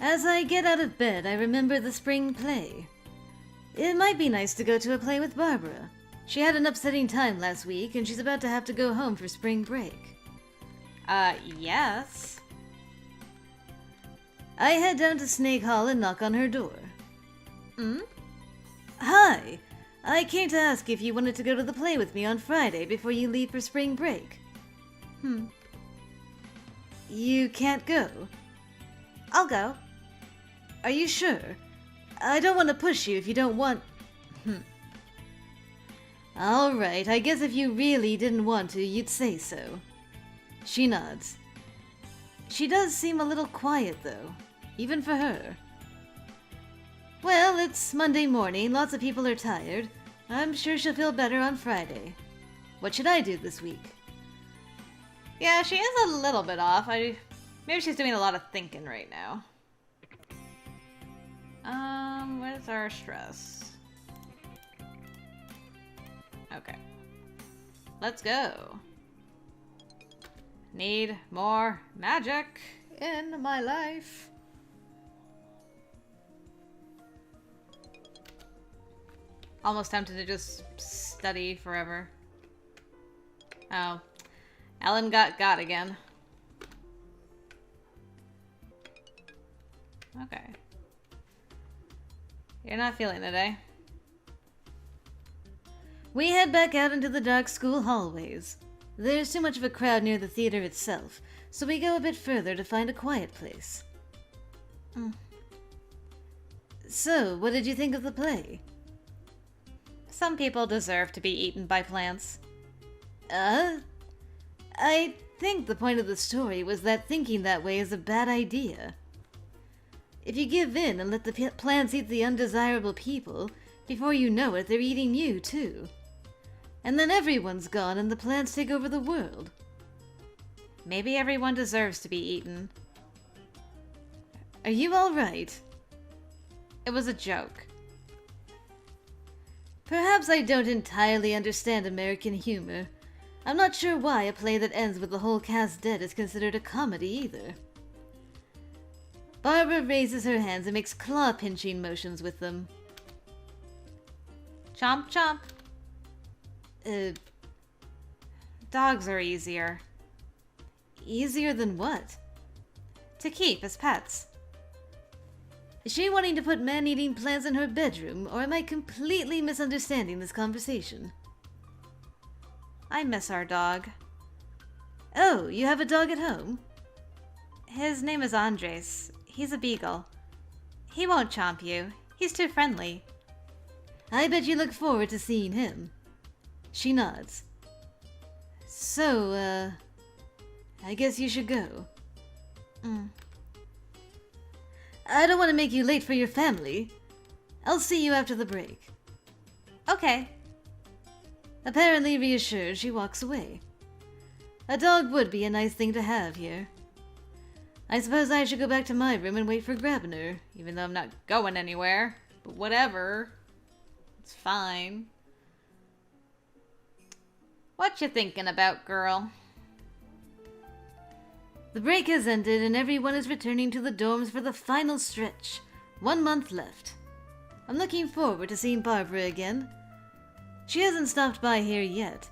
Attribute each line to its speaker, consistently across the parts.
Speaker 1: As I get out of bed, I remember the spring play. It might be nice to go to a play with Barbara. She had an upsetting time last week, and she's about to have to go home for spring break. Yes. I head down to Snake Hall and knock on her door. Hi! I came to ask if you wanted to go to the play with me on Friday before you leave for spring break. You can't go? I'll go. Are you sure? I don't want to push you if you don't want... Alright, I guess if you really didn't want to, you'd say so. She nods. She does seem a little quiet, though, even for her. Well, it's Monday morning, lots of people are tired. I'm sure she'll feel better on Friday. What should I do this week? Yeah, she is a little bit off. Maybe she's doing a lot of thinking right now. Where's our stress? Okay. Let's go. Need more magic in my life. Almost tempted to just study forever. Oh. Ellen got again. Okay. You're not feeling it, eh? We head back out into the dark school hallways. There's too much of a crowd near the theater itself, so we go a bit further to find a quiet place. So, what did you think of the play? Some people deserve to be eaten by plants. I think the point of the story was that thinking that way is a bad idea. If you give in and let the plants eat the undesirable people, before you know it, they're eating you too. And then everyone's gone and the plants take over the world. Maybe everyone deserves to be eaten. Are you alright? It was a joke. Perhaps I don't entirely understand American humor. I'm not sure why a play that ends with the whole cast dead is considered a comedy either. Barbara raises her hands and makes claw-pinching motions with them. Chomp chomp. Dogs are easier. Easier than what? To keep as pets. Is she wanting to put man-eating plants in her bedroom, or am I completely misunderstanding this conversation? I miss our dog. Oh, you have a dog at home? His name is Andres. He's a beagle. He won't chomp you. He's too friendly. I bet you look forward to seeing him. She nods. So, I guess you should go. I don't want to make you late for your family. I'll see you after the break. Okay. Apparently reassured, she walks away. A dog would be a nice thing to have here. I suppose I should go back to my room and wait for Grabner, even though I'm not going anywhere. But whatever. It's fine. What you thinking about, girl? The break has ended and everyone is returning to the dorms for the final stretch. 1 month left. I'm looking forward to seeing Barbara again. She hasn't stopped by here yet.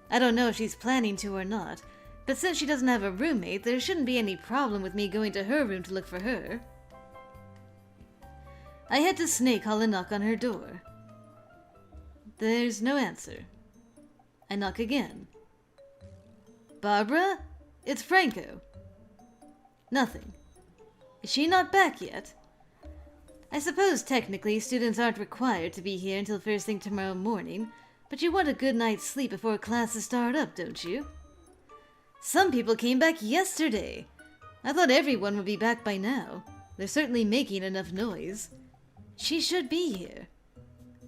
Speaker 1: I don't know if she's planning to or not, but since she doesn't have a roommate, there shouldn't be any problem with me going to her room to look for her. I head to Snake Hall and knock on her door. There's no answer. I knock again. Barbara? It's Franko. Nothing. Is she not back yet? I suppose technically students aren't required to be here until first thing tomorrow morning, but you want a good night's sleep before classes start up, don't you? Some people came back yesterday. I thought everyone would be back by now. They're certainly making enough noise. She should be here.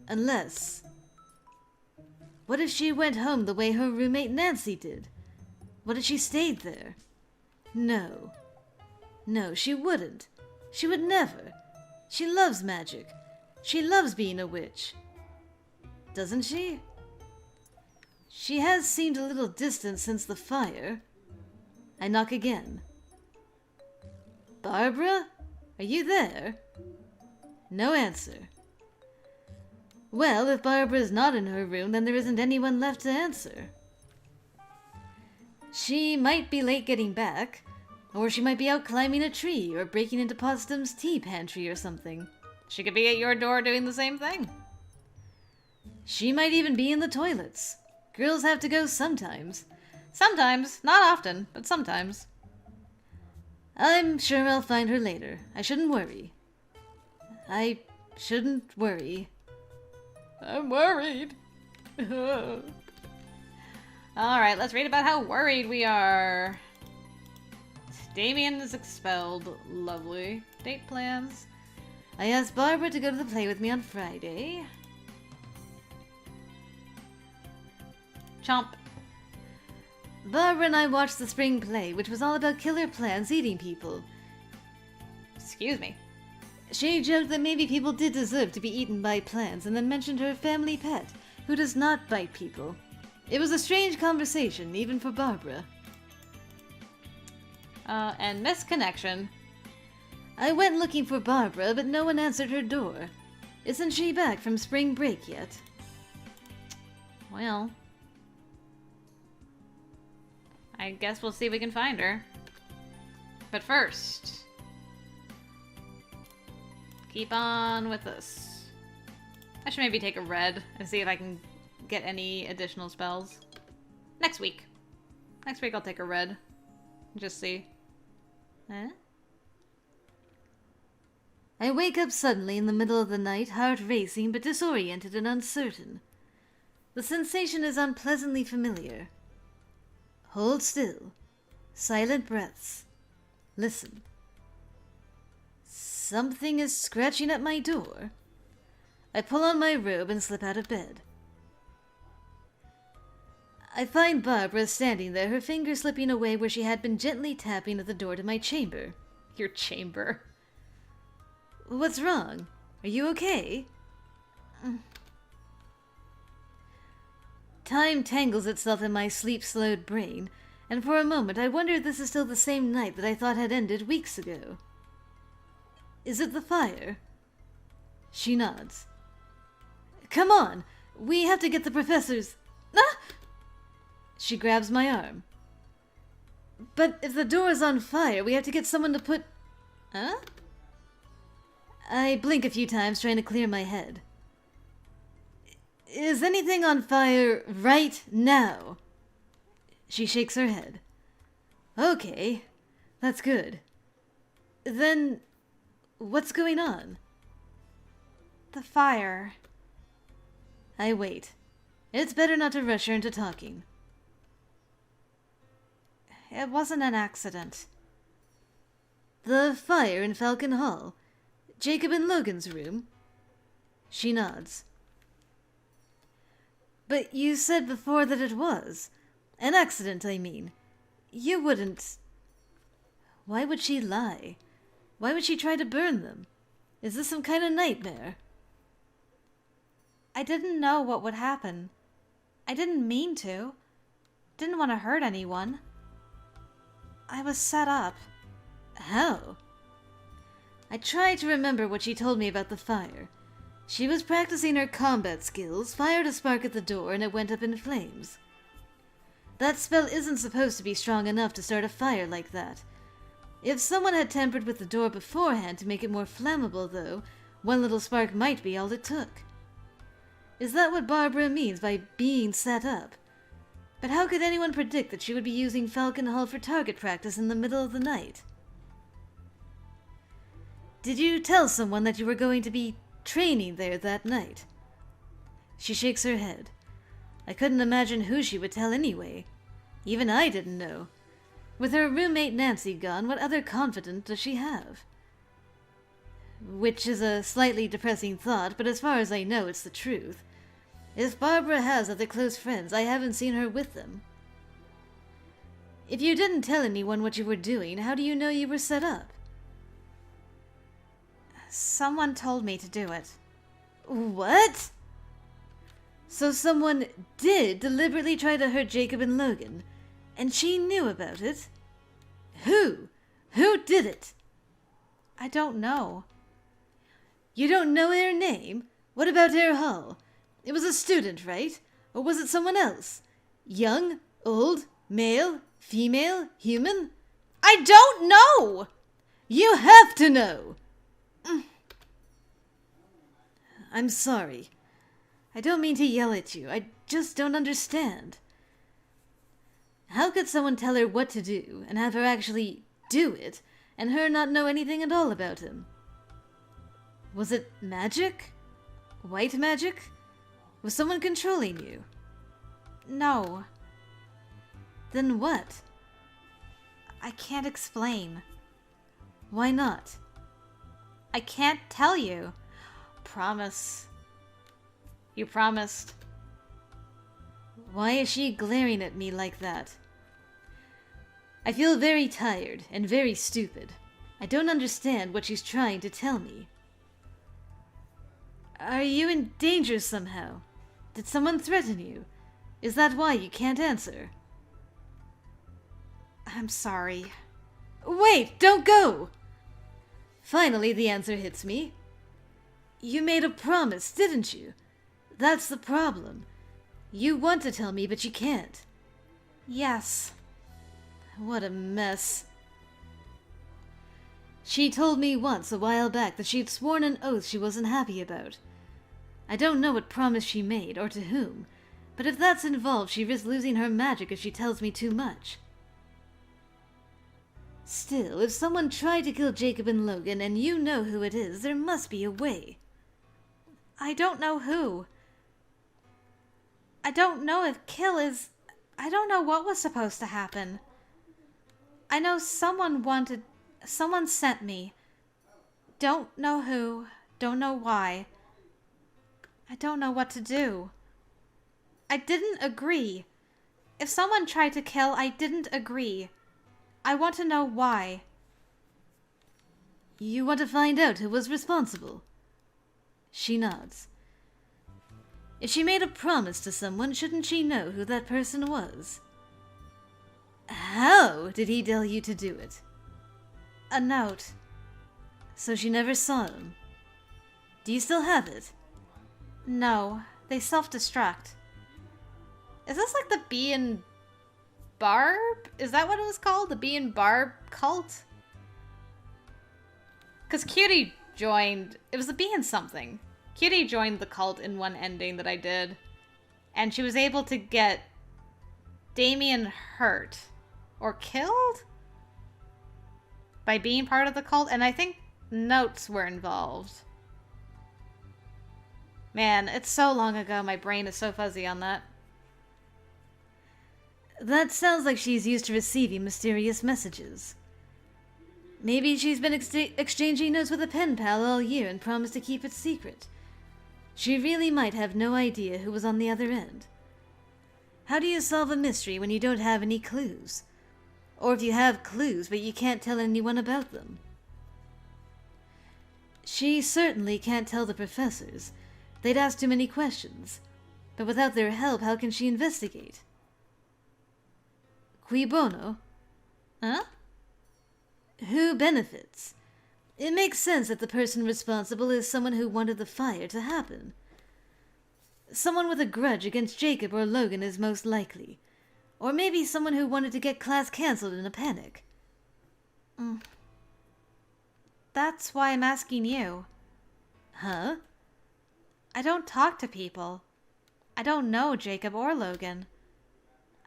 Speaker 1: Unless... What if she went home the way her roommate Nancy did? What if she stayed there? No. No, she wouldn't. She would never. She loves magic. She loves being a witch. Doesn't she? She has seemed a little distant since the fire. I knock again. Barbara? Are you there? No answer. Well, if Barbara's not in her room, then there isn't anyone left to answer. She might be late getting back, or she might be out climbing a tree, or breaking into Potsdam's tea pantry or something. She could be at your door doing the same thing. She might even be in the toilets. Girls have to go sometimes. Sometimes. Not often, but sometimes. I'm sure I'll find her later. I shouldn't worry. I shouldn't worry. I'm worried. Alright, let's read about how worried we are. Damien is expelled. Lovely. Date plans. I asked Barbara to go to the play with me on Friday. Chomp. Barbara and I watched the spring play, which was all about killer plants eating people. Excuse me. She joked that maybe people did deserve to be eaten by plants, and then mentioned her family pet, who does not bite people. It was a strange conversation, even for Barbara. And misconnection. I went looking for Barbara, but no one answered her door. Isn't she back from spring break yet? Well, I guess we'll see if we can find her. But first, keep on with this. I should maybe take a red and see if I can get any additional spells. Next week. Next week I'll take a red. Just see. Huh? I wake up suddenly in the middle of the night, heart racing but disoriented and uncertain. The sensation is unpleasantly familiar. Hold still. Silent breaths. Listen. Something is scratching at my door. I pull on my robe and slip out of bed. I find Barbara standing there, her fingers slipping away where she had been gently tapping at the door to my chamber. Your chamber? What's wrong? Are you okay? Time tangles itself in my sleep-slowed brain, and for a moment I wonder if this is still the same night that I thought had ended weeks ago. Is it the fire? She nods. Come on! We have to get the professor's... Ah! She grabs my arm. But if the door is on fire, we have to get someone to put... Huh? I blink a few times, trying to clear my head. Is anything on fire right now? She shakes her head. Okay, that's good. Then, what's going on? The fire. I wait. It's better not to rush her into talking. It wasn't an accident. The fire in Falcon Hall. Jacob and Logan's room. She nods. But you said before that it was. An accident, I mean. You wouldn't... Why would she lie? Why would she try to burn them? Is this some kind of nightmare? I didn't know what would happen. I didn't mean to. Didn't want to hurt anyone. I was set up. How? I tried to remember what she told me about the fire. She was practicing her combat skills, fired a spark at the door, and it went up in flames. That spell isn't supposed to be strong enough to start a fire like that. If someone had tampered with the door beforehand to make it more flammable, though, one little spark might be all it took. Is that what Barbara means by being set up? But how could anyone predict that she would be using Falcon Hall for target practice in the middle of the night? Did you tell someone that you were going to be training there that night? She shakes her head. I couldn't imagine who she would tell anyway. Even I didn't know. With her roommate Nancy gone, what other confidant does she have? Which is a slightly depressing thought, but as far as I know, it's the truth. If Barbara has other close friends, I haven't seen her with them. If you didn't tell anyone what you were doing, how do you know you were set up? Someone told me to do it. What? So someone did deliberately try to hurt Jacob and Logan, and she knew about it? Who? Who did it? I don't know. You don't know her name? What about her hall? It was a student, right? Or was it someone else? Young? Old? Male? Female? Human? I don't know! You have to know! I'm sorry. I don't mean to yell at you. I just don't understand. How could someone tell her what to do and have her actually do it, and her not know anything at all about him? Was it magic? White magic? Was someone controlling you? No. Then what? I can't explain. Why not? I can't tell you. Promise. You promised. Why is she glaring at me like that? I feel very tired and very stupid. I don't understand what she's trying to tell me. Are you in danger somehow? Did someone threaten you? Is that why you can't answer? I'm sorry. Wait, don't go! Finally, the answer hits me. You made a promise, didn't you? That's the problem. You want to tell me, but you can't. Yes. What a mess. She told me once a while back that she'd sworn an oath she wasn't happy about. I don't know what promise she made, or to whom, but if that's involved, she risks losing her magic if she tells me too much. Still, if someone tried to kill Jacob and Logan, and you know who it is, there must be a way. I don't know who. I don't know if kill is... I don't know what was supposed to happen. I know someone sent me. Don't know who. Don't know why. I don't know what to do. I didn't agree. If someone tried to kill, I didn't agree. I want to know why. You want to find out who was responsible? She nods. If she made a promise to someone, shouldn't she know who that person was? How did he tell you to do it? A note. So she never saw him. Do you still have it? No, they self-destruct. Is this like the Bee and Barb? Is that what it was called? The Bee and Barb cult? Because Cutie joined... It was the Bee and something. Cutie joined the cult in one ending that I did. And she was able to get Damien hurt. Or killed? By being part of the cult. And I think notes were involved. Man, it's so long ago. My brain is so fuzzy on that. That sounds like she's used to receiving mysterious messages. Maybe she's been exchanging notes with a pen pal all year and promised to keep it secret. She really might have no idea who was on the other end. How do you solve a mystery when you don't have any clues? Or if you have clues but you can't tell anyone about them? She certainly can't tell the professors. They'd ask too many questions. But without their help, how can she investigate? Cui bono? Huh? Who benefits? It makes sense that the person responsible is someone who wanted the fire to happen. Someone with a grudge against Jacob or Logan is most likely. Or maybe someone who wanted to get class cancelled in a panic. That's why I'm asking you. Huh? I don't talk to people. I don't know Jacob or Logan.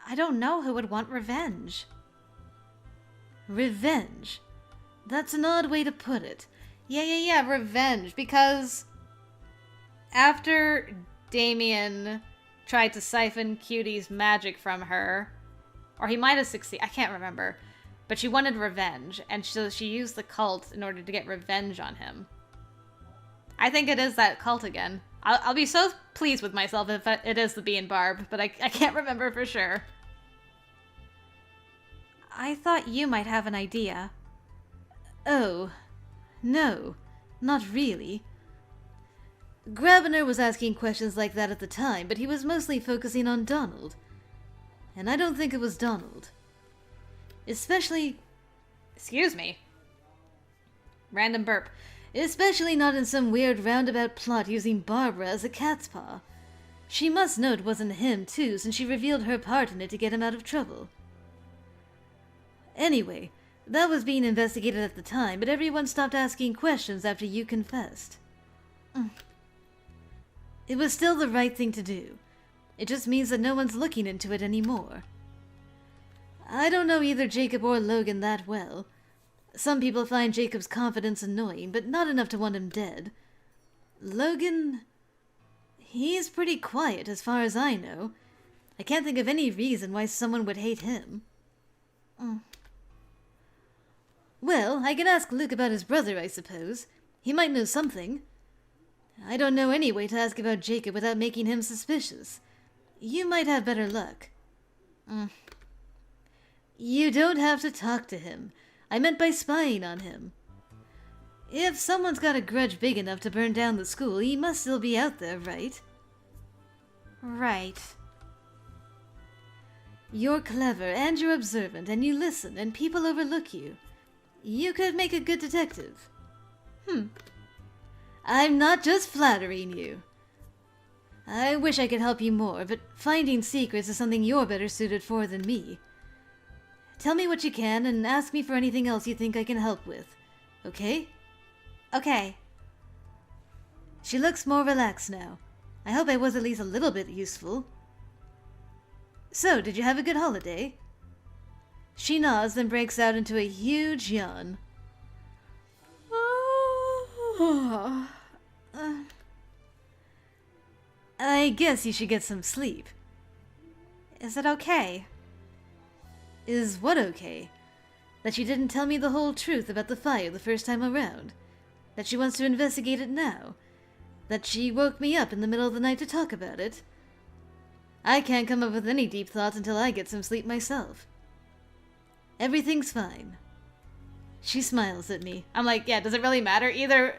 Speaker 1: I don't know who would want revenge. Revenge? That's an odd way to put it. Yeah, revenge. Because after Damien tried to siphon Cutie's magic from her, or he might have succeeded, I can't remember, but she wanted revenge, and so she used the cult in order to get revenge on him. I think it is that cult again. I'll be so pleased with myself if it is the Bee and Barb, but I can't remember for sure. I thought you might have an idea. Oh, no, not really. Grabiner was asking questions like that at the time, but he was mostly focusing on Donald. And I don't think it was Donald. Especially... Excuse me. Random burp. Especially not in some weird roundabout plot using Barbara as a cat's paw. She must know it wasn't him, too, since she revealed her part in it to get him out of trouble. Anyway, that was being investigated at the time, but everyone stopped asking questions after you confessed. It was still the right thing to do. It just means that no one's looking into it anymore. I don't know either Jacob or Logan that well. Some people find Jacob's confidence annoying, but not enough to want him dead. Logan... he's pretty quiet as far as I know. I can't think of any reason why someone would hate him. Well, I can ask Luke about his brother, I suppose. He might know something. I don't know any way to ask about Jacob without making him suspicious. You might have better luck. You don't have to talk to him. I meant by spying on him. If someone's got a grudge big enough to burn down the school, he must still be out there, right? Right. You're clever, and you're observant, and you listen, and people overlook you. You could make a good detective. I'm not just flattering you. I wish I could help you more, but finding secrets is something you're better suited for than me. Tell me what you can, and ask me for anything else you think I can help with. Okay? Okay. She looks more relaxed now. I hope I was at least a little bit useful. So, did you have a good holiday? She nods, then breaks out into a huge yawn. I guess you should get some sleep. Is it okay? Is what okay? That she didn't tell me the whole truth about the fire the first time around? That she wants to investigate it now? That she woke me up in the middle of the night to talk about it? I can't come up with any deep thoughts until I get some sleep myself. Everything's fine. She smiles at me. I'm like, yeah, does it really matter? Either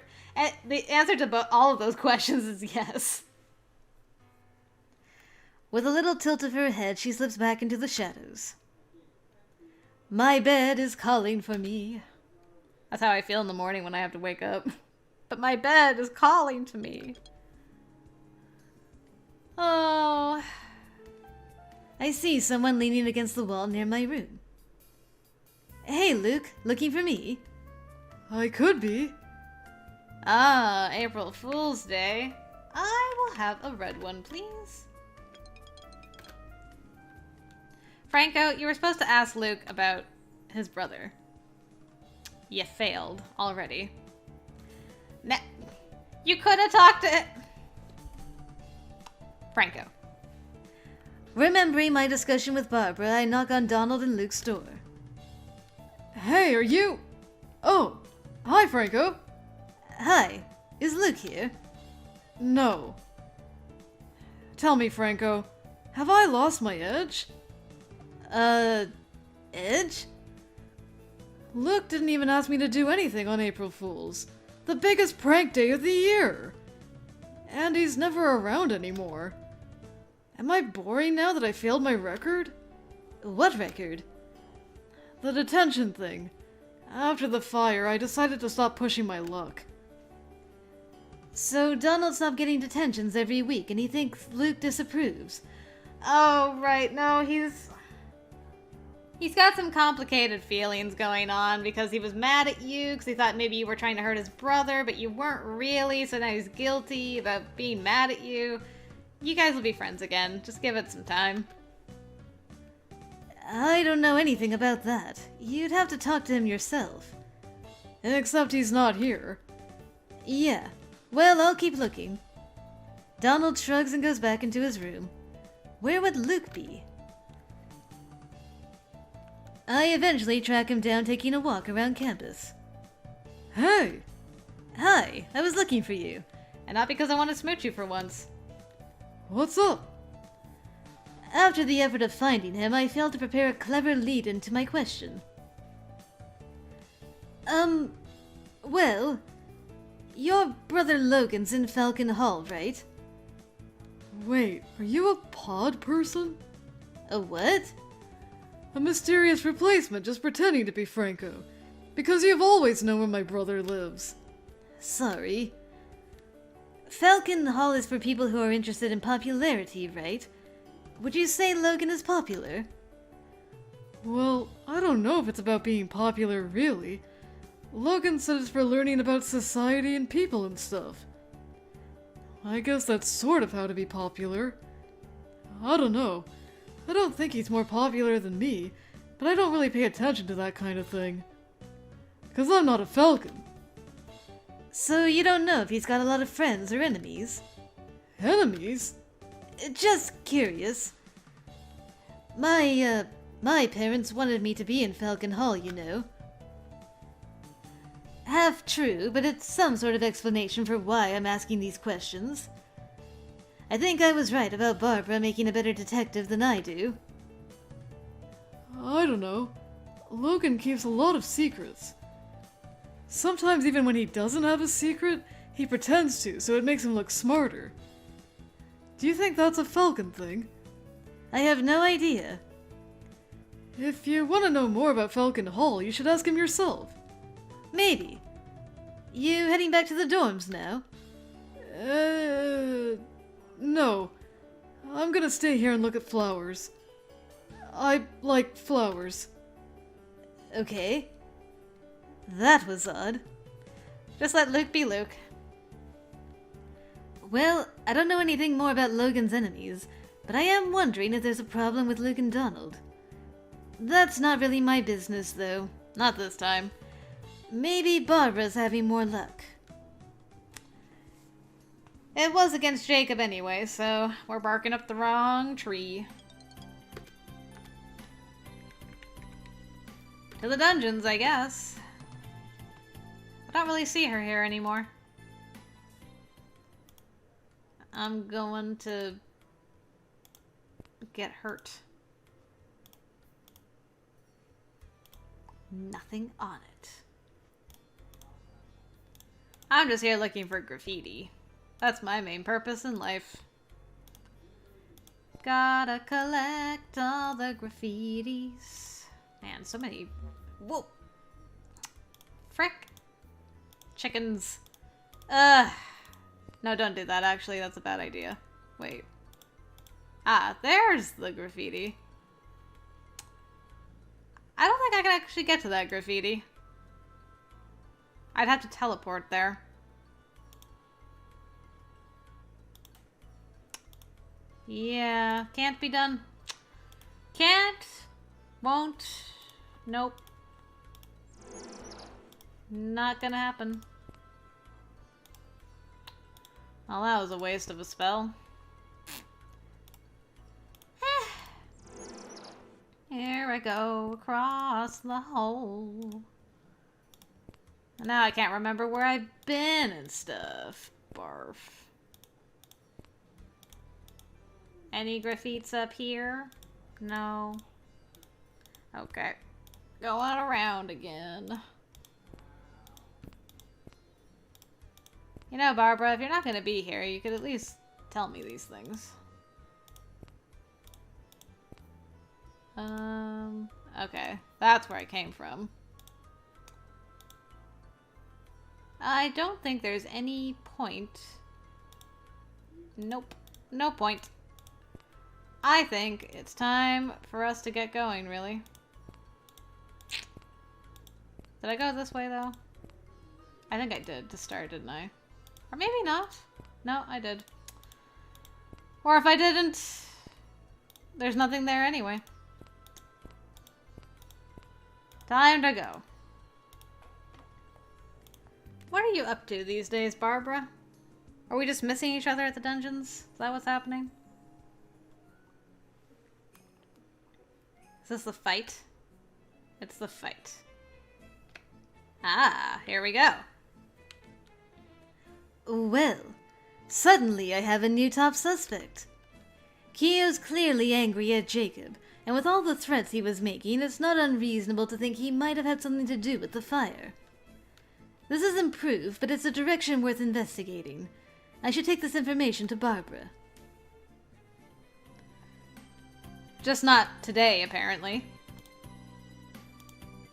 Speaker 1: the answer to all of those questions is yes. With a little tilt of her head, she slips back into the shadows. My bed is calling for me. That's how I feel in the morning when I have to wake up. But my bed is calling to me. Oh. I see someone leaning against the wall near my room. Hey, Luke, looking for me? I could be. Ah, April Fool's Day. I will have a red one, please. Franko, you were supposed to ask Luke about his brother. You failed already. You could have talked to... Franko. Remembering my discussion with Barbara, I knock on Donald and Luke's door. Hey, are you... Oh, hi, Franko. Hi. Is Luke here? No. Tell me, Franko, have I lost my edge? Edge? Luke didn't even ask me to do anything on April Fool's. The biggest prank day of the year. And he's never around anymore. Am I boring now that I failed my record? What record? The detention thing. After the fire, I decided to stop pushing my luck. So Donald stopped getting detentions every week, and he thinks Luke disapproves. Oh, right. No, He's got some complicated feelings going on because he was mad at you because he thought maybe you were trying to hurt his brother, but you weren't really, so now he's guilty about being mad at you. You guys will be friends again. Just give it some time. I don't know anything about that. You'd have to talk to him yourself. Except he's not here. Yeah. Well, I'll keep looking. Donald shrugs and goes back into his room. Where would Luke be? I eventually track him down taking a walk around campus. Hey! Hi, I was looking for you. And not because I want to smooch you for once. What's up? After the effort of finding him, I failed to prepare a clever lead-in to my question. Well, your brother Logan's in Falcon Hall, right? Wait, are you a pod person? A what? A mysterious replacement just pretending to be Franko.
Speaker 2: because you've always known where my brother lives.
Speaker 1: Sorry. Falcon Hall is for people who are interested in popularity, right? Would you say Logan is popular?
Speaker 2: Well, I don't know if it's about being popular, really. Logan said it's for learning about society and people and stuff. I guess that's sort of how to be popular. I don't know. I don't think he's more popular than me, but I don't really pay attention to that kind of thing. 'Cause I'm not a Falcon.
Speaker 1: So you don't know if he's got a lot of friends or enemies?
Speaker 2: Enemies?
Speaker 1: Just curious. My parents wanted me to be in Falcon Hall, you know. Half true, but it's some sort of explanation for why I'm asking these questions. I think I was right about Barbara making a better detective than I do.
Speaker 2: I don't know. Logan keeps a lot of secrets. Sometimes even when he doesn't have a secret, he pretends to, so it makes him look smarter. Do you think that's a Falcon thing?
Speaker 1: I have no idea.
Speaker 2: If you want to know more about Falcon Hall, you should ask him yourself.
Speaker 1: Maybe. You heading back to the dorms now?
Speaker 2: No. I'm gonna stay here and look at flowers. I like flowers.
Speaker 1: Okay. That was odd. Just let Luke be Luke. Well, I don't know anything more about Logan's enemies, but I am wondering if there's a problem with Luke and Donald. That's not really my business, though. Not this time. Maybe Barbara's having more luck. It was against Jacob anyway, so we're barking up the wrong tree. To the dungeons, I guess. I don't really see her here anymore. I'm going to get hurt. Nothing on it. I'm just here looking for graffiti. That's my main purpose in life. Gotta collect all the graffitis. Man, so many. Whoa. Frick. Chickens. Ugh. No, don't do that, actually. That's a bad idea. Wait. Ah, there's the graffiti. I don't think I can actually get to that graffiti. I'd have to teleport there. Yeah, can't be done. Can't. Won't. Nope. Not gonna happen. Well, that was a waste of a spell. Here I go across the hole. Now I can't remember where I've been and stuff. Barf. Any graffitis up here? No. Okay. Going around again. You know, Barbara, if you're not going to be here, you could at least tell me these things. Okay. That's where I came from. I don't think there's any point. Nope. No point. I think it's time for us to get going, really. Did I go this way, though? I think I did to start, didn't I? Or maybe not. No, I did. Or if I didn't, there's nothing there anyway. Time to go. What are you up to these days, Barbara? Are we just missing each other at the dungeons? Is that what's happening? Is this the fight? It's the fight. Ah, here we go. Well, suddenly I have a new top suspect. Kiyo's clearly angry at Jacob, and with all the threats he was making, it's not unreasonable to think he might have had something to do with the fire. This isn't proof, but it's a direction worth investigating. I should take this information to Barbara. Just not today, apparently.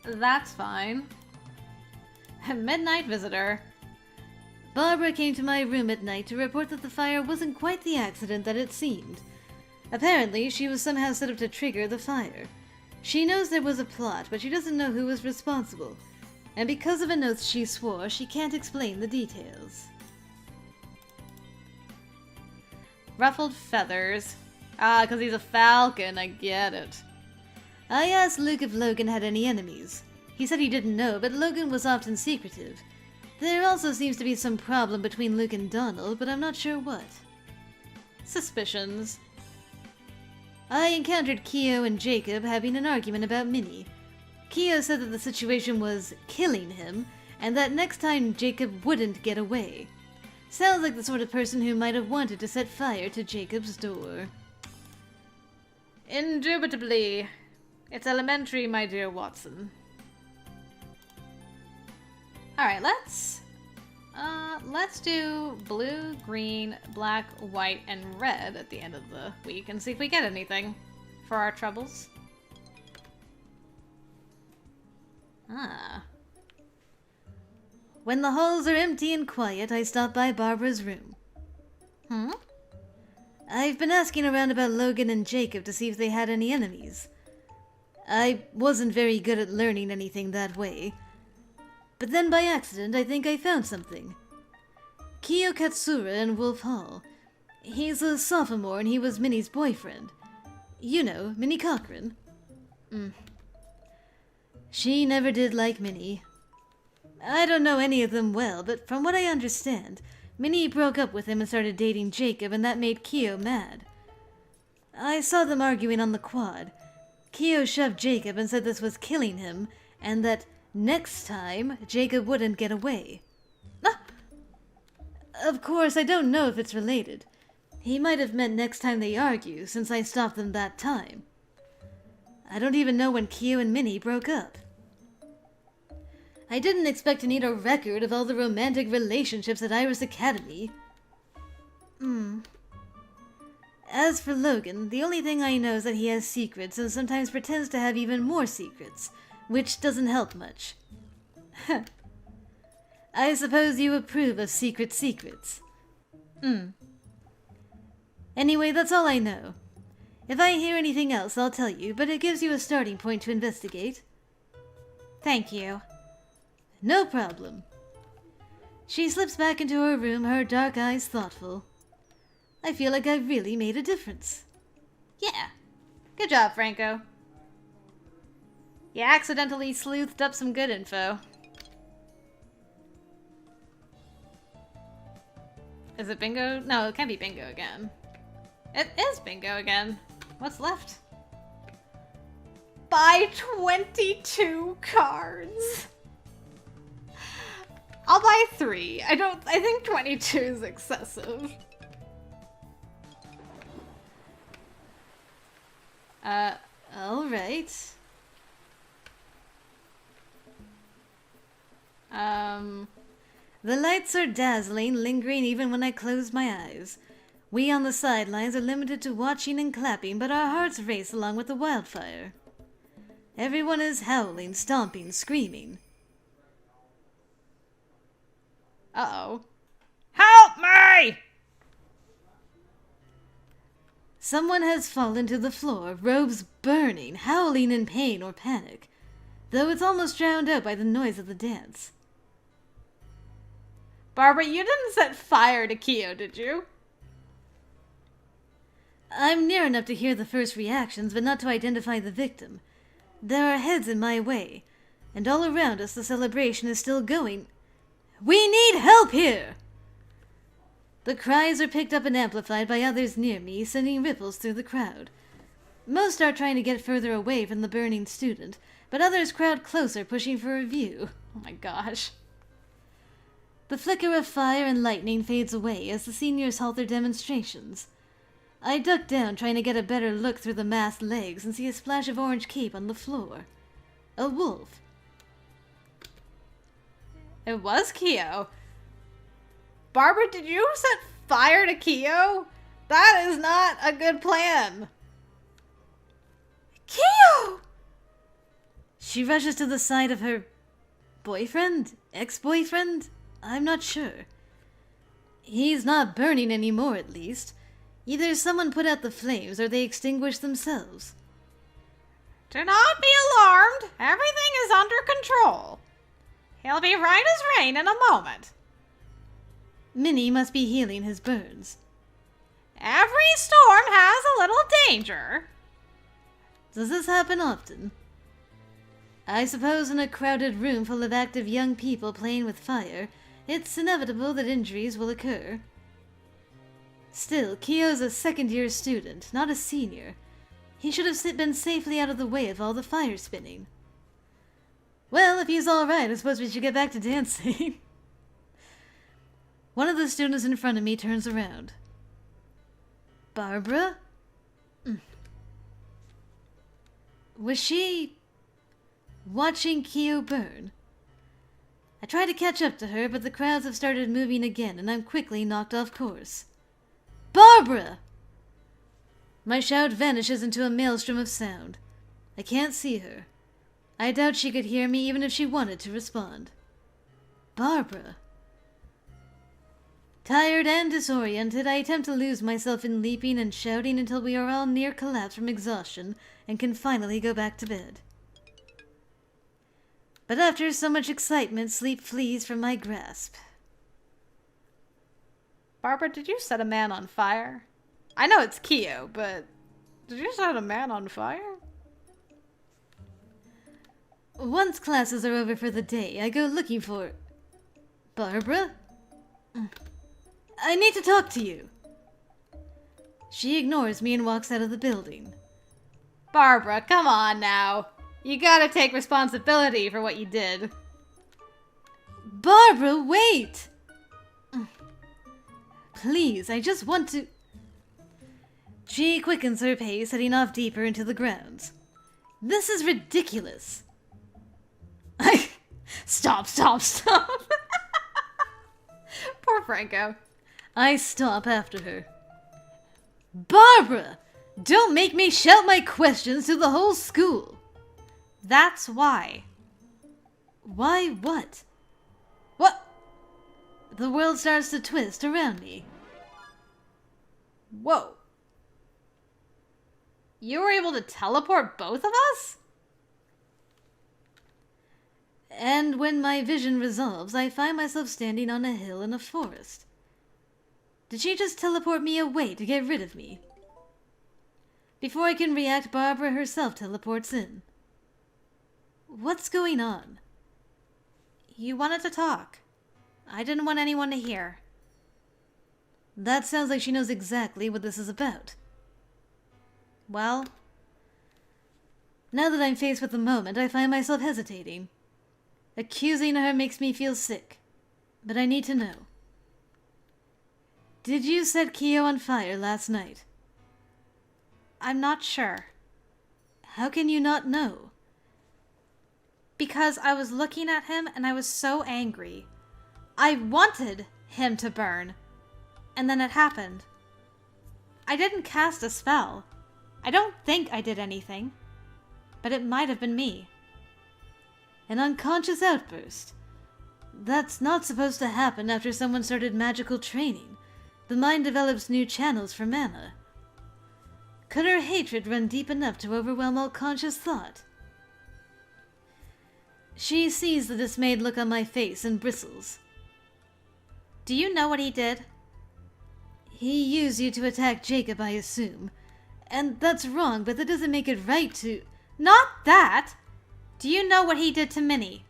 Speaker 1: That's fine. Midnight visitor. Barbara came to my room at night to report that the fire wasn't quite the accident that it seemed. Apparently, she was somehow set up to trigger the fire. She knows there was a plot, but she doesn't know who was responsible. And because of an oath she swore, she can't explain the details. Ruffled feathers. Ah, 'cause he's a falcon, I get it. I asked Luke if Logan had any enemies. He said he didn't know, but Logan was often secretive. There also seems to be some problem between Luke and Donald, but I'm not sure what. Suspicions. I encountered Keo and Jacob having an argument about Minnie. Keo said that the situation was killing him, and that next time Jacob wouldn't get away. Sounds like the sort of person who might have wanted to set fire to Jacob's door. Indubitably. It's elementary, my dear Watson. Alright, let's do blue, green, black, white, and red at the end of the week and see if we get anything for our troubles. Ah. When the halls are empty and quiet, I stop by Barbara's room. I've been asking around about Logan and Jacob to see if they had any enemies. I wasn't very good at learning anything that way. But then by accident, I think I found something. Kyo Katsura in Wolf Hall. He's a sophomore and he was Minnie's boyfriend. You know, Minnie Cochran. She never did like Minnie. I don't know any of them well, but from what I understand, Minnie broke up with him and started dating Jacob, and that made Kyo mad. I saw them arguing on the quad. Kyo shoved Jacob and said this was killing him, and that next time Jacob wouldn't get away. Of course, I don't know if it's related. He might have meant next time they argue, since I stopped them that time. I don't even know when Kyo and Minnie broke up. I didn't expect to need a record of all the romantic relationships at Iris Academy. As for Logan, the only thing I know is that he has secrets and sometimes pretends to have even more secrets, which doesn't help much. I suppose you approve of secrets. Anyway, that's all I know. If I hear anything else, I'll tell you, but it gives you a starting point to investigate. Thank you. No problem. She slips back into her room, her dark eyes thoughtful. I feel like I've really made a difference. Yeah. Good job, Franko. You accidentally sleuthed up some good info. Is it bingo? No, it can't be bingo again. It is bingo again. What's left? Buy 22 cards. I'll buy 3. I think 22 is excessive. Alright. The lights are dazzling, lingering even when I close my eyes. We on the sidelines are limited to watching and clapping, but our hearts race along with the wildfire. Everyone is howling, stomping, screaming. Uh-oh. Help me! Someone has fallen to the floor, robes burning, howling in pain or panic, though it's almost drowned out by the noise of the dance. Barbara, you didn't set fire to Kyo, did you? I'm near enough to hear the first reactions, but not to identify the victim. There are heads in my way, and all around us the celebration is still going. We need help here! The cries are picked up and amplified by others near me, sending ripples through the crowd. Most are trying to get further away from the burning student, but others crowd closer, pushing for a view. Oh my gosh. The flicker of fire and lightning fades away as the seniors halt their demonstrations. I duck down, trying to get a better look through the masked legs, and see a splash of orange cape on the floor. A wolf. It was Kyo. Barbara, did you set fire to Kyo? That is not a good plan. Kyo! She rushes to the side of her boyfriend? Ex-boyfriend? I'm not sure. He's not burning anymore, at least. Either someone put out the flames or they extinguished themselves.
Speaker 3: Do not be alarmed. Everything is under control. He'll be right as rain in a moment.
Speaker 1: Minnie must be healing his burns.
Speaker 3: Every storm has a little danger.
Speaker 1: Does this happen often? I suppose in a crowded room full of active young people playing with fire, it's inevitable that injuries will occur. Still, Kyo's a second-year student, not a senior. He should have been safely out of the way of all the fire spinning. Well, if he's all right, I suppose we should get back to dancing. One of the students in front of me turns around. Barbara? Was she watching Kyo burn? I try to catch up to her, but the crowds have started moving again, and I'm quickly knocked off course. Barbara! My shout vanishes into a maelstrom of sound. I can't see her. I doubt she could hear me even if she wanted to respond. Barbara. Tired and disoriented, I attempt to lose myself in leaping and shouting until we are all near collapse from exhaustion and can finally go back to bed. But after so much excitement, sleep flees from my grasp.
Speaker 3: Barbara, did you set a man on fire? I know it's Kyo, but did you set a man on fire?
Speaker 1: Once classes are over for the day, I go looking for... Barbara? I need to talk to you. She ignores me and walks out of the building.
Speaker 3: Barbara, come on now. You gotta take responsibility for what you did.
Speaker 1: Barbara, wait! Please, I just want to... She quickens her pace, heading off deeper into the grounds. This is ridiculous.
Speaker 3: Stop. Poor Franko.
Speaker 1: I stop after her. Barbara! Don't make me shout my questions to the whole school.
Speaker 3: That's why.
Speaker 1: Why what?
Speaker 3: What?
Speaker 1: The world starts to twist around me.
Speaker 3: Whoa. You were able to teleport both of us?
Speaker 1: And when my vision resolves, I find myself standing on a hill in a forest. Did she just teleport me away to get rid of me? Before I can react, Barbara herself teleports in. What's going on?
Speaker 3: You wanted to talk. I didn't want anyone to hear.
Speaker 1: That sounds like she knows exactly what this is about.
Speaker 3: Well,
Speaker 1: now that I'm faced with the moment, I find myself hesitating. Accusing her makes me feel sick, but I need to know. Did you set Kyo on fire last night?
Speaker 3: I'm not sure.
Speaker 1: How can you not know?
Speaker 3: Because I was looking at him and I was so angry. I wanted him to burn. And then it happened. I didn't cast a spell. I don't think I did anything. But it might have been me.
Speaker 1: An unconscious outburst. That's not supposed to happen after someone started magical training. The mind develops new channels for mana. Could her hatred run deep enough to overwhelm all conscious thought? She sees the dismayed look on my face and bristles.
Speaker 3: Do you know what he did?
Speaker 1: He used you to attack Jacob, I assume. And that's wrong, but that doesn't make it right to...
Speaker 3: Not that! Do you know what he did to Minnie?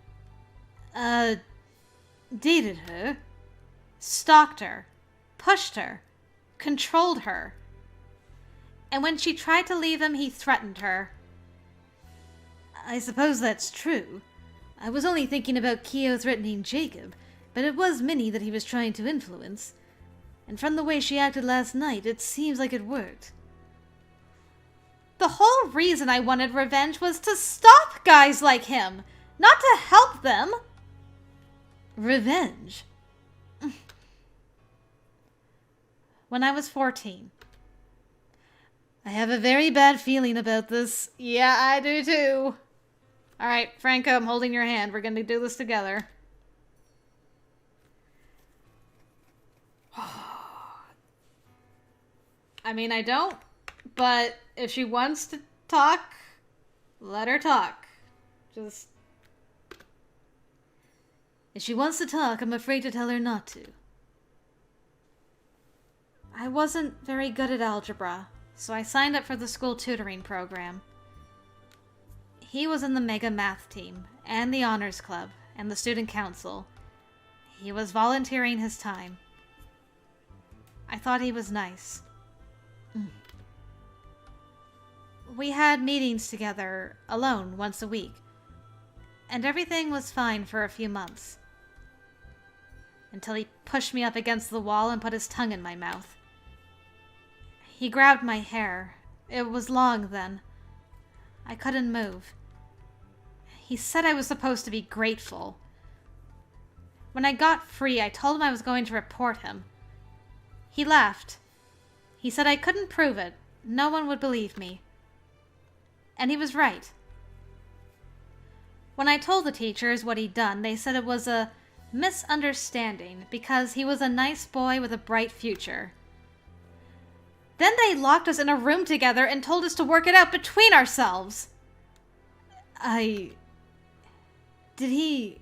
Speaker 1: Dated her?
Speaker 3: Stalked her. Pushed her. Controlled her. And when she tried to leave him, he threatened her.
Speaker 1: I suppose that's true. I was only thinking about Kyo threatening Jacob, but it was Minnie that he was trying to influence. And from the way she acted last night, it seems like it worked.
Speaker 3: The whole reason I wanted revenge was to stop guys like him, not to help them.
Speaker 1: Revenge?
Speaker 3: When I was 14.
Speaker 1: I have a very bad feeling about this.
Speaker 3: Yeah, I do too. Alright, Franko, I'm holding your hand. We're gonna do this together. I mean, I don't, but if she wants to talk, let her talk. Just...
Speaker 1: If she wants to talk, I'm afraid to tell her not to.
Speaker 3: I wasn't very good at algebra, so I signed up for the school tutoring program. He was in the mega math team, and the honors club, and the student council. He was volunteering his time. I thought he was nice. We had meetings together, alone, once a week. And everything was fine for a few months. Until he pushed me up against the wall and put his tongue in my mouth. He grabbed my hair. It was long then. I couldn't move. He said I was supposed to be grateful. When I got free, I told him I was going to report him. He laughed. He said I couldn't prove it. No one would believe me. And he was right. When I told the teachers what he'd done, they said it was a misunderstanding because he was a nice boy with a bright future. Then they locked us in a room together and told us to work it out between ourselves.
Speaker 1: Did he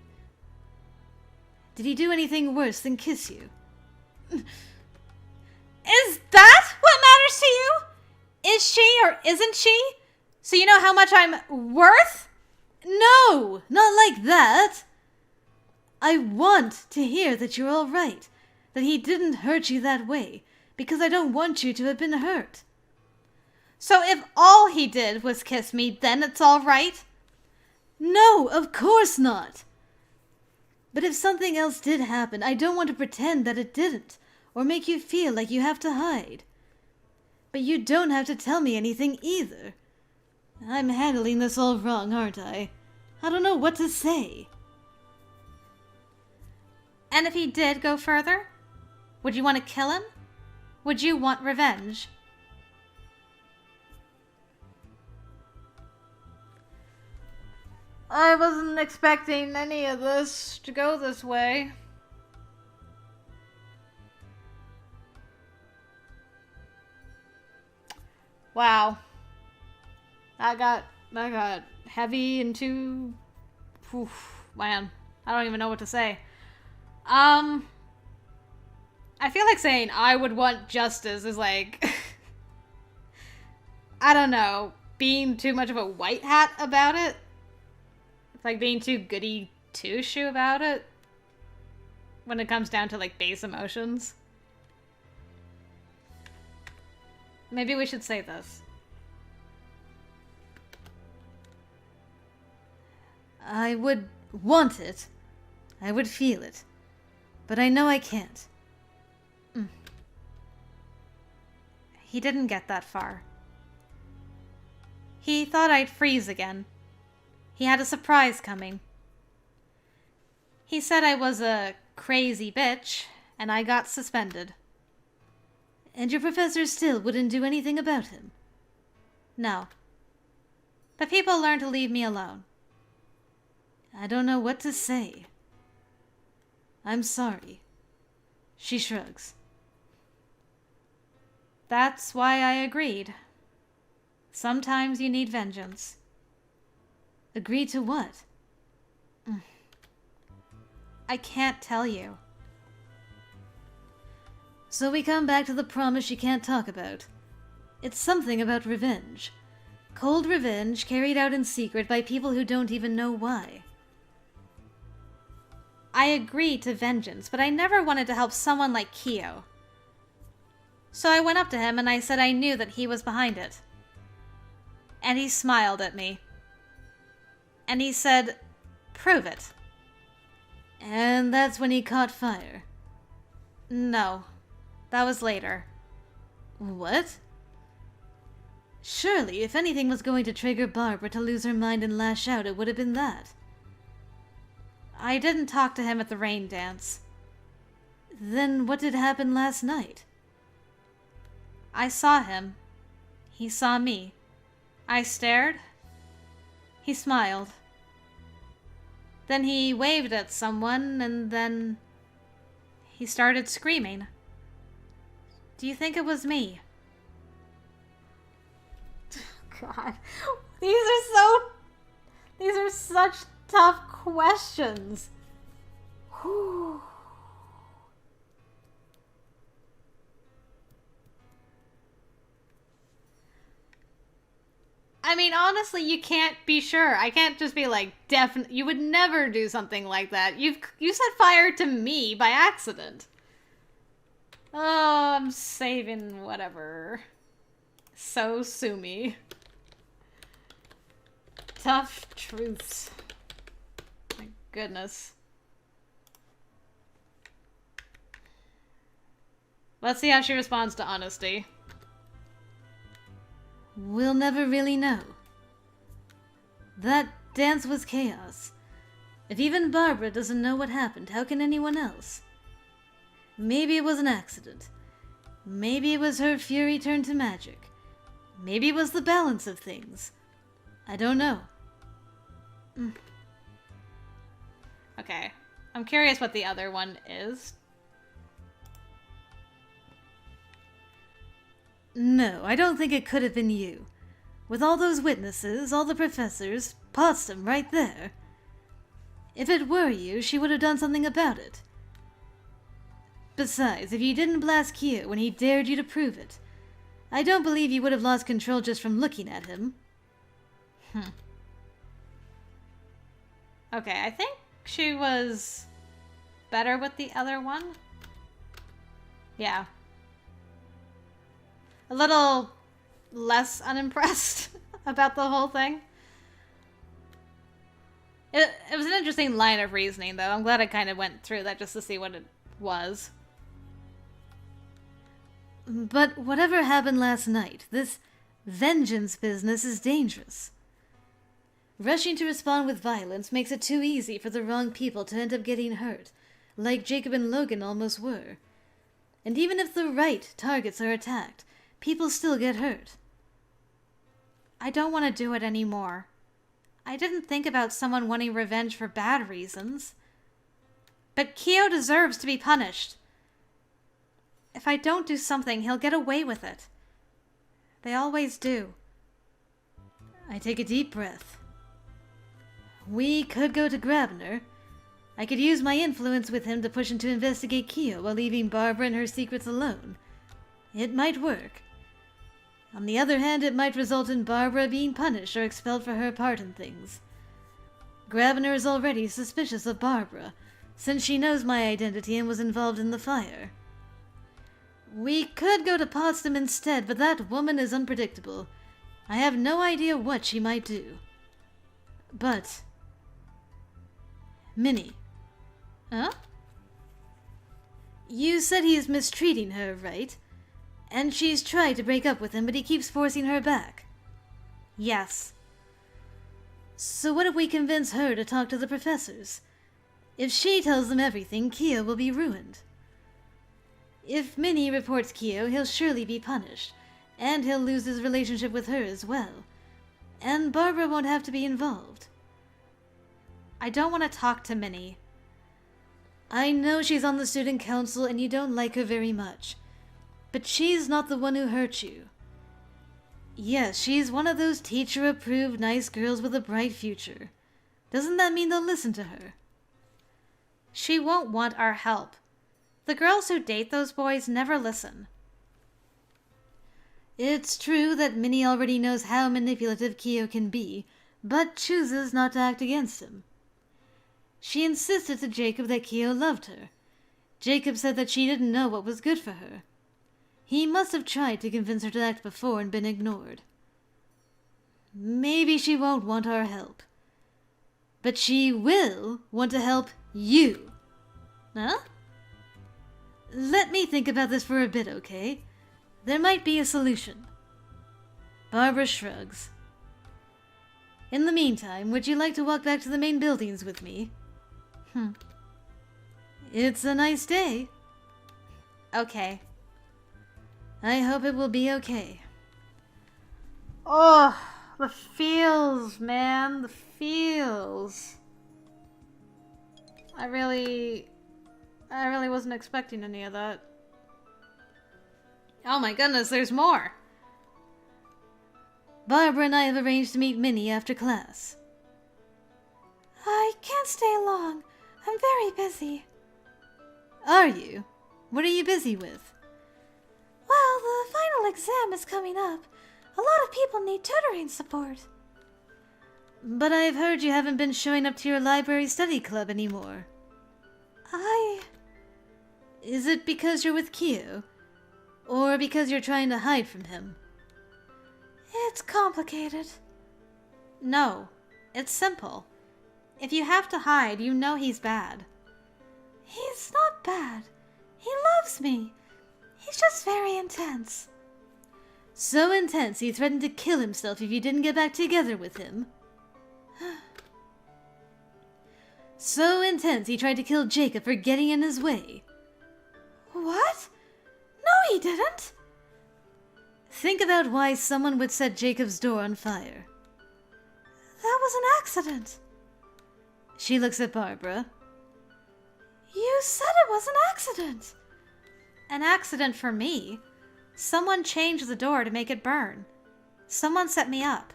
Speaker 1: do anything worse than kiss you?
Speaker 3: Is that what matters to you? Is she or isn't she? So you know how much I'm worth?
Speaker 1: No, not like that. I want to hear that you're all right, that he didn't hurt you that way, because I don't want you to have been hurt.
Speaker 3: So if all he did was kiss me, then it's all right?
Speaker 1: No, of course not. But if something else did happen, I don't want to pretend that it didn't, or make you feel like you have to hide. But you don't have to tell me anything either. I'm handling this all wrong, aren't I? I don't know what to say.
Speaker 3: And if he did go further? Would you want to kill him? Would you want revenge? I wasn't expecting any of this to go this way. Wow. That got heavy and too... Oof, man, I don't even know what to say. I feel like saying I would want justice is like... I don't know, being too much of a white hat about it. It's like being too goody two-shoe about it. When it comes down to like base emotions. Maybe we should say this.
Speaker 1: I would want it. I would feel it. But I know I can't.
Speaker 3: He didn't get that far. He thought I'd freeze again. He had a surprise coming. He said I was a crazy bitch, and I got suspended.
Speaker 1: And your professor still wouldn't do anything about him?
Speaker 3: No. The people learned to leave me alone.
Speaker 1: I don't know what to say. I'm sorry. She shrugs.
Speaker 3: That's why I agreed. Sometimes you need vengeance.
Speaker 1: Agree to what?
Speaker 3: I can't tell you.
Speaker 1: So we come back to the promise you can't talk about. It's something about revenge. Cold revenge carried out in secret by people who don't even know why.
Speaker 3: I agreed to vengeance, but I never wanted to help someone like Kyo. So I went up to him and I said I knew that he was behind it. And he smiled at me. And he said, "Prove it."
Speaker 1: And that's when he caught fire.
Speaker 3: No, that was later.
Speaker 1: What? Surely, if anything was going to trigger Barbara to lose her mind and lash out, it would have been that.
Speaker 3: I didn't talk to him at the rain dance.
Speaker 1: Then what did happen last night?
Speaker 3: I saw him. He saw me. I stared. He smiled. Then he waved at someone, and then he started screaming. Do you think it was me? God, these are such tough questions. Whew. I mean, honestly, you can't be sure. I can't just be like, definitely. You would never do something like that. You set fire to me by accident. Oh, I'm saving whatever. So sue me. Tough truths. My goodness. Let's see how she responds to honesty.
Speaker 1: We'll never really know. That dance was chaos. If even Barbara doesn't know what happened, how can anyone else? Maybe it was an accident. Maybe it was her fury turned to magic. Maybe it was the balance of things. I don't know.
Speaker 3: Okay. I'm curious what the other one is.
Speaker 1: No, I don't think it could have been you. With all those witnesses, all the professors, Potsdam right there. If it were you, she would have done something about it. Besides, if you didn't blast Kyo when he dared you to prove it, I don't believe you would have lost control just from looking at him.
Speaker 3: Okay, I think she was better with the other one. Yeah. A little less unimpressed about the whole thing. It was an interesting line of reasoning, though. I'm glad I kind of went through that just to see what it was.
Speaker 1: But whatever happened last night, this vengeance business is dangerous. Rushing to respond with violence makes it too easy for the wrong people to end up getting hurt, like Jacob and Logan almost were. And even if the right targets are attacked, people still get hurt.
Speaker 3: I don't want to do it anymore. I didn't think about someone wanting revenge for bad reasons. But Kyo deserves to be punished. If I don't do something, he'll get away with it. They always do.
Speaker 1: I take a deep breath. We could go to Grabner. I could use my influence with him to push him to investigate Kyo while leaving Barbara and her secrets alone. It might work. On the other hand, it might result in Barbara being punished or expelled for her part in things. Grabner is already suspicious of Barbara, since she knows my identity and was involved in the fire. We could go to Potsdam instead, but that woman is unpredictable. I have no idea what she might do. But... Minnie.
Speaker 3: Huh?
Speaker 1: You said he is mistreating her, right? And she's tried to break up with him, but he keeps forcing her back.
Speaker 3: Yes.
Speaker 1: So what if we convince her to talk to the professors? If she tells them everything, Kyo will be ruined. If Minnie reports Kyo, he'll surely be punished, and he'll lose his relationship with her as well. And Barbara won't have to be involved.
Speaker 3: I don't want to talk to Minnie.
Speaker 1: I know she's on the student council and you don't like her very much. But she's not the one who hurt you. Yes, she's one of those teacher-approved nice girls with a bright future. Doesn't that mean they'll listen to her?
Speaker 3: She won't want our help. The girls who date those boys never listen.
Speaker 1: It's true that Minnie already knows how manipulative Kyo can be, but chooses not to act against him. She insisted to Jacob that Kyo loved her. Jacob said that she didn't know what was good for her. He must have tried to convince her to act before and been ignored. Maybe she won't want our help. But she will want to help you.
Speaker 3: Huh?
Speaker 1: Let me think about this for a bit, okay? There might be a solution. Barbara shrugs. In the meantime, would you like to walk back to the main buildings with me? It's a nice day.
Speaker 3: Okay.
Speaker 1: I hope it will be okay.
Speaker 3: Oh, the feels, man. The feels. I really wasn't expecting any of that.
Speaker 1: Oh my goodness, there's more! Barbara and I have arranged to meet Minnie after class.
Speaker 3: I can't stay long. I'm very busy.
Speaker 1: Are you? What are you busy with?
Speaker 3: Well, the final exam is coming up. A lot of people need tutoring support.
Speaker 1: But I've heard you haven't been showing up to your library study club anymore. Is it because you're with Kyo? Or because you're trying to hide from him?
Speaker 3: It's complicated.
Speaker 1: No, it's simple. If you have to hide, you know he's bad.
Speaker 3: He's not bad. He loves me. He's just very intense.
Speaker 1: So intense he threatened to kill himself if you didn't get back together with him. So intense he tried to kill Jacob for getting in his way.
Speaker 3: What? No, he didn't.
Speaker 1: Think about why someone would set Jacob's door on fire.
Speaker 3: That was an accident.
Speaker 1: She looks at Barbara.
Speaker 3: You said it was an accident.
Speaker 1: An accident for me? Someone changed the door to make it burn. Someone set me up.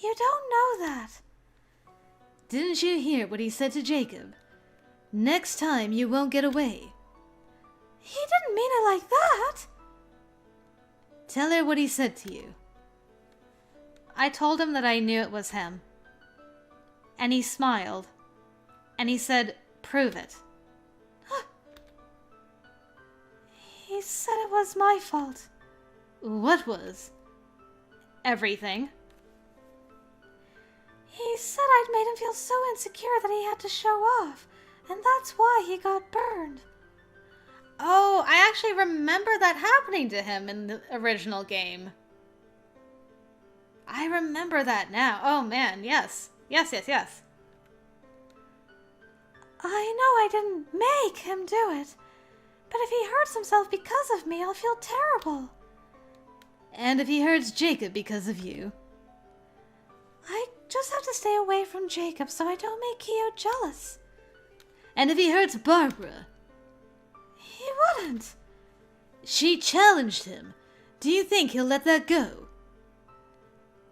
Speaker 3: You don't know that.
Speaker 1: Didn't you hear what he said to Jacob? Next time you won't get away.
Speaker 3: He didn't mean it like that.
Speaker 1: Tell her what he said to you. I told him that I knew it was him. And he smiled. And he said, "Prove it."
Speaker 3: He said it was my fault.
Speaker 1: What was? Everything.
Speaker 3: He said I'd made him feel so insecure that he had to show off, and that's why he got burned.
Speaker 1: Oh, I actually remember that happening to him in the original game. I remember that now. Oh man, yes. Yes.
Speaker 3: I know I didn't make him do it, but if he hurts himself because of me, I'll feel terrible.
Speaker 1: And if he hurts Jacob because of you?
Speaker 3: I just have to stay away from Jacob so I don't make Kyo jealous.
Speaker 1: And if he hurts Barbara?
Speaker 3: He wouldn't.
Speaker 1: She challenged him. Do you think he'll let that go?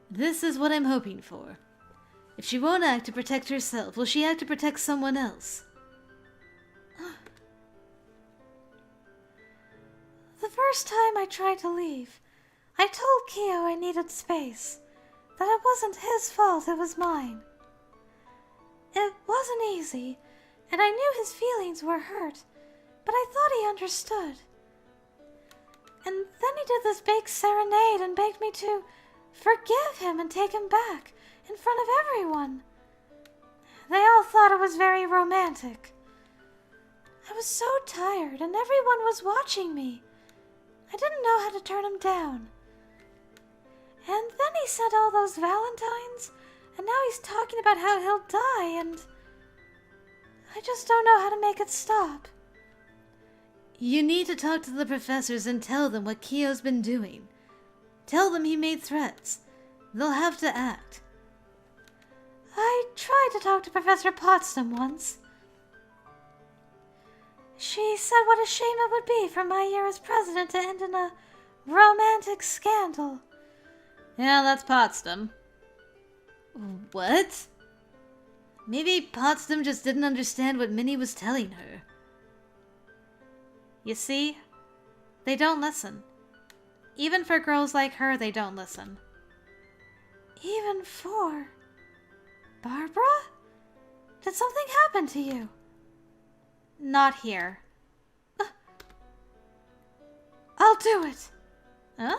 Speaker 1: This is what I'm hoping for. If she won't act to protect herself, will she act to protect someone else?
Speaker 3: The first time I tried to leave, I told Kyo I needed space, that it wasn't his fault, it was mine. It wasn't easy, and I knew his feelings were hurt, but I thought he understood. And then he did this big serenade and begged me to forgive him and take him back in front of everyone. They all thought it was very romantic. I was so tired and everyone was watching me. I didn't know how to turn him down. And then he sent all those valentines, and now he's talking about how he'll die, and I just don't know how to make it stop.
Speaker 1: You need to talk to the professors and tell them what Kyo's been doing. Tell them he made threats. They'll have to act.
Speaker 3: I tried to talk to Professor Potsdam once. She said what a shame it would be for my year as president to end in a romantic scandal.
Speaker 1: Yeah, that's Potsdam. What? Maybe Potsdam just didn't understand what Minnie was telling her. You see? They don't listen. Even for girls like her, they don't listen.
Speaker 3: Even for Barbara? Did something happen to you?
Speaker 1: Not here.
Speaker 3: I'll do it.
Speaker 1: Huh?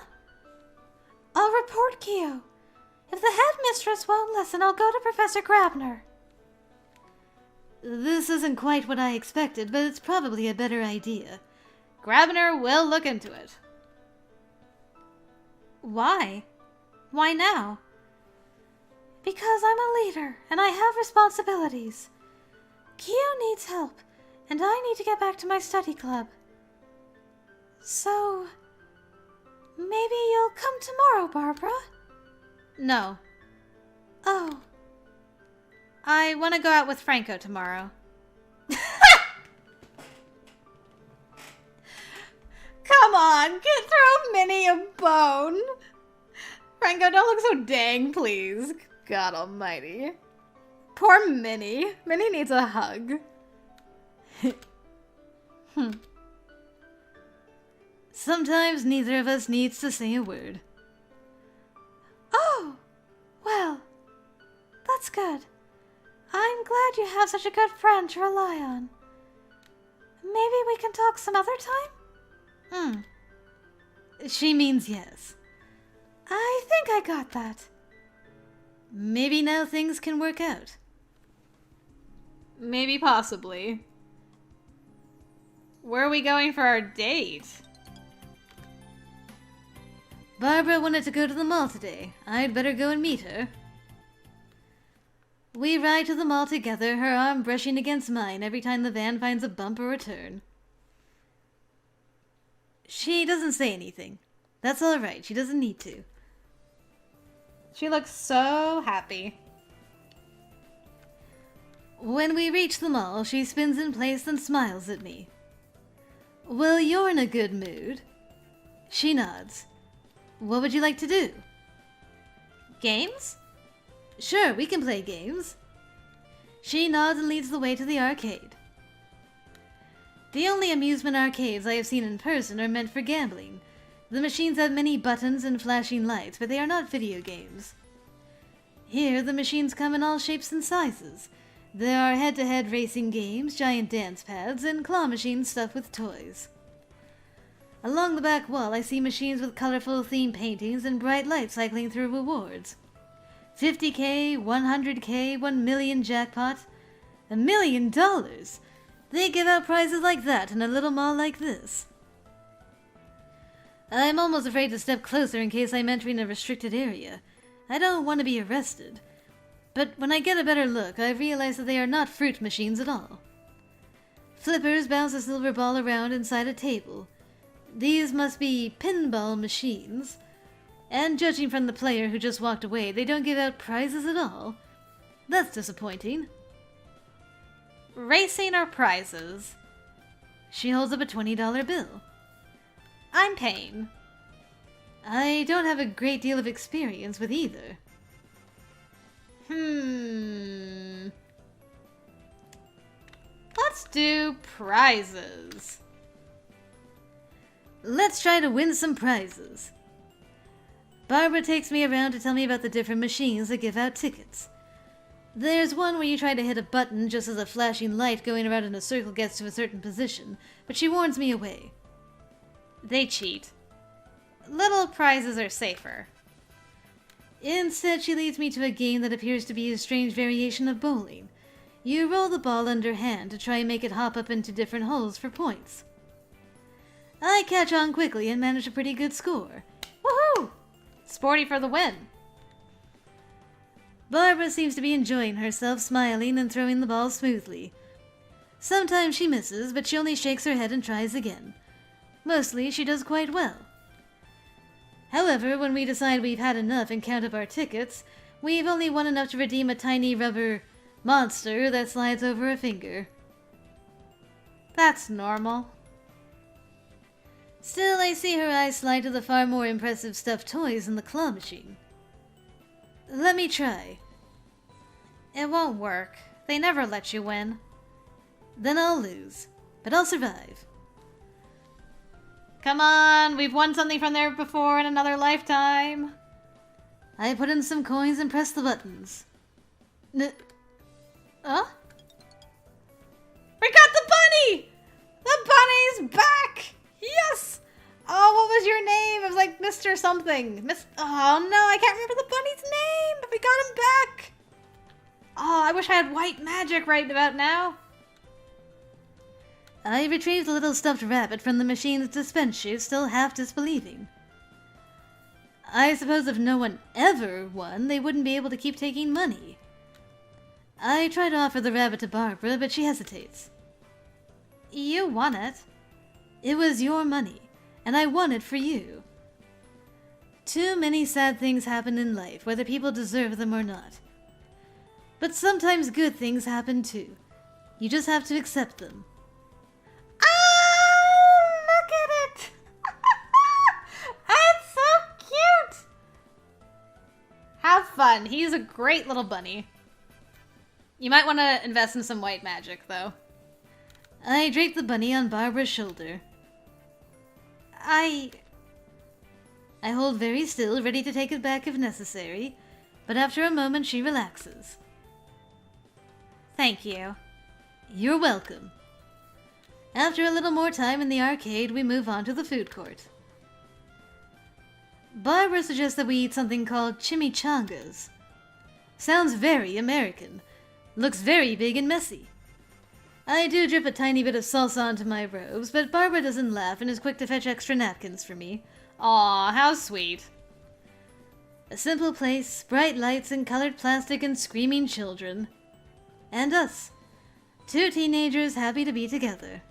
Speaker 3: I'll report Kyo. If the headmistress won't listen, I'll go to Professor Grabner.
Speaker 1: This isn't quite what I expected, but it's probably a better idea. Grabner will look into it. Why? Why now?
Speaker 3: Because I'm a leader, and I have responsibilities. Kyo needs help, and I need to get back to my study club. So, maybe you'll come tomorrow, Barbara?
Speaker 1: No.
Speaker 3: Oh.
Speaker 1: I want to go out with Franko tomorrow.
Speaker 3: on, throw Minnie a bone. Franko, don't look so dang, please. God almighty. Poor Minnie. Minnie needs a hug.
Speaker 1: Sometimes neither of us needs to say a word.
Speaker 3: Oh, well, that's good. I'm glad you have such a good friend to rely on. Maybe we can talk some other time?
Speaker 1: She means yes.
Speaker 3: I think I got that.
Speaker 1: Maybe now things can work out.
Speaker 3: Maybe possibly. Where are we going for our date?
Speaker 1: Barbara wanted to go to the mall today. I'd better go and meet her. We ride to the mall together, her arm brushing against mine every time the van finds a bump or a turn. She doesn't say anything. That's all right. She doesn't need to.
Speaker 3: She looks so happy.
Speaker 1: When we reach the mall, she spins in place and smiles at me. Well, you're in a good mood. She nods. What would you like to do?
Speaker 3: Games?
Speaker 1: Sure, we can play games. She nods and leads the way to the arcade. The only amusement arcades I have seen in person are meant for gambling. The machines have many buttons and flashing lights, but they are not video games. Here, the machines come in all shapes and sizes. There are head-to-head racing games, giant dance pads, and claw machines stuffed with toys. Along the back wall, I see machines with colorful theme paintings and bright lights cycling through rewards. 50K, 100K, 1 million jackpot. $1 million! They give out prizes like that in a little mall like this. I'm almost afraid to step closer in case I'm entering a restricted area. I don't want to be arrested. But when I get a better look, I realize that they are not fruit machines at all. Flippers bounce a silver ball around inside a table. These must be pinball machines. And judging from the player who just walked away, they don't give out prizes at all. That's disappointing.
Speaker 3: Racing or prizes?
Speaker 1: She holds up a $20 bill.
Speaker 3: I'm paying.
Speaker 1: I don't have a great deal of experience with either.
Speaker 3: Let's do prizes.
Speaker 1: Let's try to win some prizes. Barbara takes me around to tell me about the different machines that give out tickets. There's one where you try to hit a button just as a flashing light going around in a circle gets to a certain position, but she warns me away.
Speaker 3: They cheat. Little prizes are safer.
Speaker 1: Instead, she leads me to a game that appears to be a strange variation of bowling. You roll the ball underhand to try and make it hop up into different holes for points. I catch on quickly and manage a pretty good score.
Speaker 3: Woohoo! Sporty for the win.
Speaker 1: Barbara seems to be enjoying herself, smiling and throwing the ball smoothly. Sometimes she misses, but she only shakes her head and tries again. Mostly, she does quite well. However, when we decide we've had enough and count up our tickets, we've only won enough to redeem a tiny rubber monster that slides over a finger.
Speaker 3: That's normal.
Speaker 1: Still, I see her eyes slide to the far more impressive stuffed toys in the claw machine. Let me try.
Speaker 3: It won't work. They never let you win.
Speaker 1: Then I'll lose, but I'll survive.
Speaker 3: Come on, we've won something from there before in another lifetime.
Speaker 1: I put in some coins and press the buttons.
Speaker 3: Huh? We got the bunny! The bunny's back! Yes! Oh, what was your name? It was like Mr. something. Oh no, I can't remember the bunny's name, but we got him back. Oh, I wish I had white magic right about now.
Speaker 1: I retrieved a little stuffed rabbit from the machine's dispense chute, still half disbelieving. I suppose if no one ever won, they wouldn't be able to keep taking money. I try to offer the rabbit to Barbara, but she hesitates.
Speaker 3: You won it.
Speaker 1: It was your money, and I won it for you. Too many sad things happen in life, whether people deserve them or not. But sometimes good things happen too. You just have to accept them.
Speaker 3: Oh, look at it! on. He's a great little bunny. You might want to invest in some white magic, though.
Speaker 1: I draped the bunny on Barbara's shoulder. I hold very still, ready to take it back if necessary, but after a moment she relaxes.
Speaker 3: Thank you.
Speaker 1: You're welcome. After a little more time in the arcade, we move on to the food court. Barbara suggests that we eat something called chimichangas. Sounds very American. Looks very big and messy. I do drip a tiny bit of salsa onto my robes, but Barbara doesn't laugh and is quick to fetch extra napkins for me.
Speaker 3: Aw, how sweet.
Speaker 1: A simple place, bright lights and colored plastic and screaming children. And us. 2 teenagers happy to be together.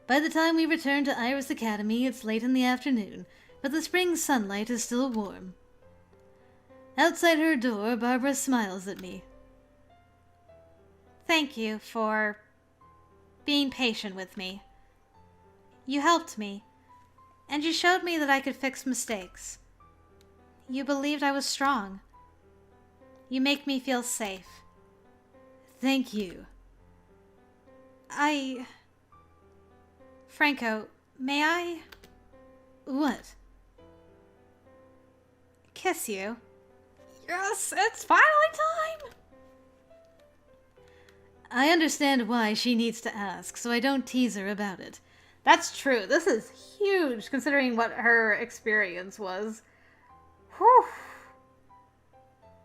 Speaker 1: By the time we return to Iris Academy, it's late in the afternoon, but the spring sunlight is still warm. Outside her door, Barbara smiles at me.
Speaker 3: Thank you for being patient with me. You helped me, and you showed me that I could fix mistakes. You believed I was strong. You make me feel safe.
Speaker 1: Thank you.
Speaker 3: Franko, may I
Speaker 1: What?
Speaker 3: kiss you? Yes, it's finally time!
Speaker 1: I understand why she needs to ask, so I don't tease her about it.
Speaker 3: That's true. This is huge, considering what her experience was. Whew.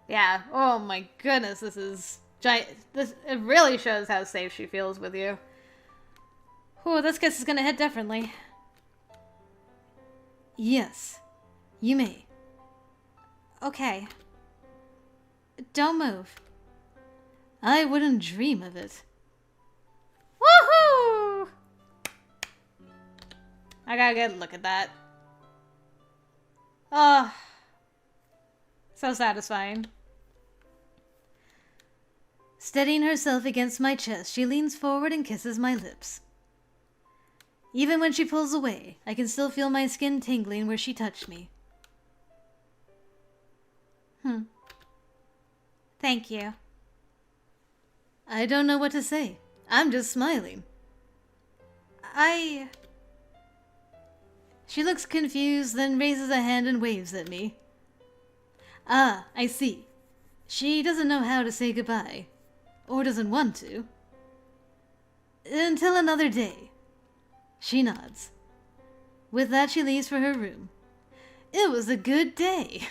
Speaker 3: Yeah, oh my goodness, this is giant. It really shows how safe she feels with you. Whew, this kiss is gonna hit differently.
Speaker 1: Yes, you may.
Speaker 3: Okay. Don't move.
Speaker 1: I wouldn't dream of it.
Speaker 3: Woohoo! I got a good look at that. Oh, so satisfying.
Speaker 1: Steadying herself against my chest, she leans forward and kisses my lips. Even when she pulls away, I can still feel my skin tingling where she touched me.
Speaker 3: Thank you.
Speaker 1: I don't know what to say. I'm just smiling. She looks confused, then raises a hand and waves at me. Ah, I see. She doesn't know how to say goodbye. Or doesn't want to. Until another day. She nods. With that, she leaves for her room. It was a good day.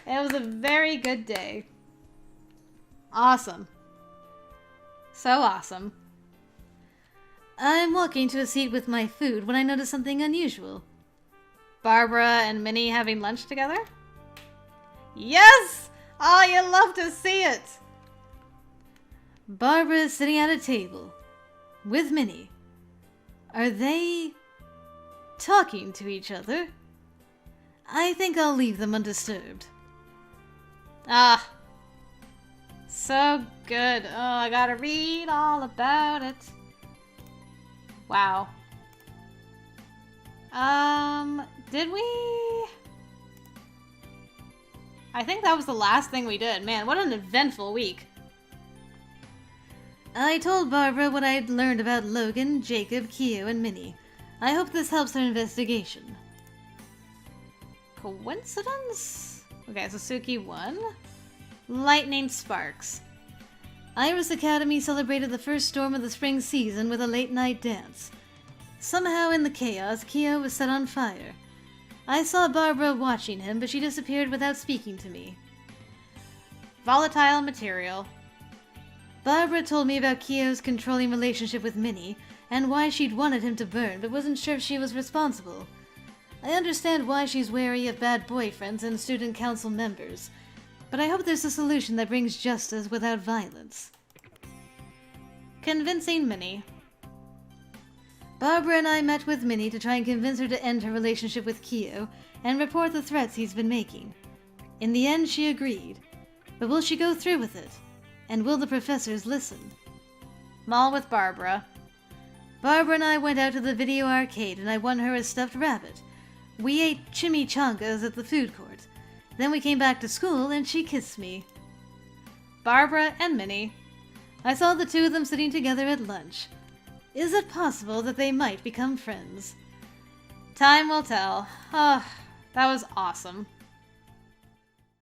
Speaker 3: It was a very good day. Awesome. So awesome.
Speaker 1: I'm walking to a seat with my food when I notice something unusual.
Speaker 3: Barbara and Minnie having lunch together? Yes! Oh, you love to see it!
Speaker 1: Barbara is sitting at a table with Minnie. Are they talking to each other? I think I'll leave them undisturbed.
Speaker 3: Ah. So good. Oh, I gotta read all about it. Wow. Did we? I think that was the last thing we did. Man, what an eventful week.
Speaker 1: I told Barbara what I'd learned about Logan, Jacob, Kyo, and Minnie. I hope this helps her investigation.
Speaker 3: Coincidence? Okay, so Suki won. Lightning sparks.
Speaker 1: Iris Academy celebrated the first storm of the spring season with a late-night dance. Somehow in the chaos, Kyo was set on fire. I saw Barbara watching him, but she disappeared without speaking to me.
Speaker 3: Volatile material.
Speaker 1: Barbara told me about Kyo's controlling relationship with Minnie, and why she'd wanted him to burn, but wasn't sure if she was responsible. I understand why she's wary of bad boyfriends and student council members, but I hope there's a solution that brings justice without violence.
Speaker 3: Convincing Minnie.
Speaker 1: Barbara and I met with Minnie to try and convince her to end her relationship with Kyo and report the threats he's been making. In the end, she agreed. But will she go through with it? And will the professors listen?
Speaker 3: Mall with Barbara.
Speaker 1: Barbara and I went out to the video arcade and I won her a stuffed rabbit. We ate chimichangas at the food court. Then we came back to school and she kissed me.
Speaker 3: Barbara and Minnie.
Speaker 1: I saw the two of them sitting together at lunch. Is it possible that they might become friends?
Speaker 3: Time will tell. Oh, that was awesome.